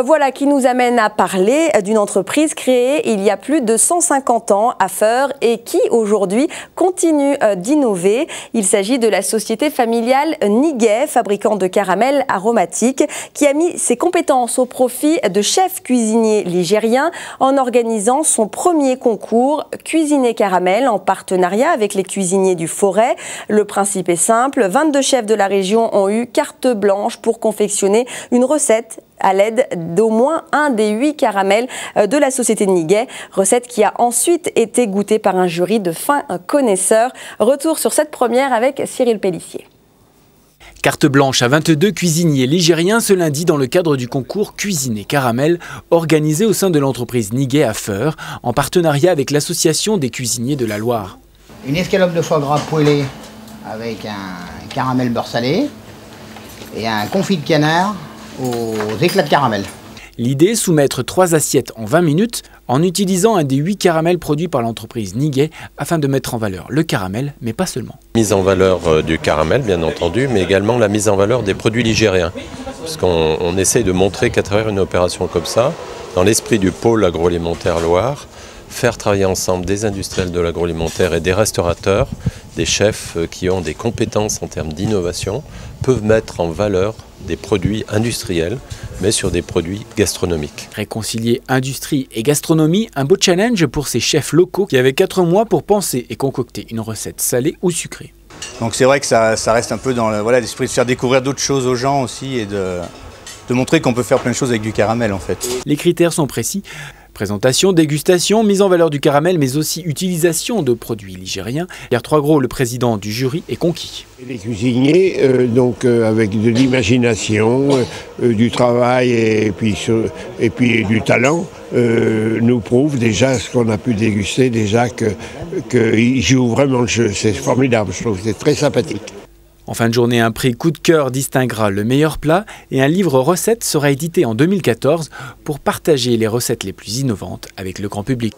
Voilà qui nous amène à parler d'une entreprise créée il y a plus de 150 ans à Feurs et qui aujourd'hui continue d'innover. Il s'agit de la société familiale Niguet, fabricant de caramels aromatiques, qui a mis ses compétences au profit de chefs cuisiniers ligériens en organisant son premier concours Cuisiner Caramel en partenariat avec les cuisiniers du Forêt. Le principe est simple, 22 chefs de la région ont eu carte blanche pour confectionner une recette à l'aide d'au moins un des 8 caramels de la société Niguet. Recette qui a ensuite été goûtée par un jury de fins connaisseurs. Retour sur cette première avec Cyril Pellissier. Carte blanche à 22 cuisiniers ligériens ce lundi dans le cadre du concours Cuisiner Caramel organisé au sein de l'entreprise Niguet à Feurs en partenariat avec l'association des cuisiniers de la Loire. Une escalope de foie gras poêlée avec un caramel beurre salé et un confit de canard aux éclats de caramel. L'idée, soumettre 3 assiettes en 20 minutes en utilisant un des 8 caramels produits par l'entreprise Niguet afin de mettre en valeur le caramel, mais pas seulement. Mise en valeur du caramel, bien entendu, mais également la mise en valeur des produits ligériens. Parce qu'on essaie de montrer qu'à travers une opération comme ça, dans l'esprit du pôle agroalimentaire Loire, faire travailler ensemble des industriels de l'agroalimentaire et des restaurateurs, des chefs qui ont des compétences en termes d'innovation, peuvent mettre en valeur des produits industriels, mais sur des produits gastronomiques. Réconcilier industrie et gastronomie, un beau challenge pour ces chefs locaux qui avaient 4 mois pour penser et concocter une recette salée ou sucrée. Donc c'est vrai que ça reste un peu dans l'esprit de faire découvrir d'autres choses aux gens aussi et de montrer qu'on peut faire plein de choses avec du caramel en fait. Les critères sont précis. Présentation, dégustation, mise en valeur du caramel, mais aussi utilisation de produits ligériens. Pierre Troisgros, le président du jury, est conquis. Les cuisiniers, avec de l'imagination, du travail et puis du talent, nous prouvent déjà ce qu'on a pu déguster, déjà qu'ils jouent vraiment le jeu. C'est formidable, je trouve, c'est très sympathique. En fin de journée, un prix coup de cœur distinguera le meilleur plat et un livre recettes sera édité en 2014 pour partager les recettes les plus innovantes avec le grand public.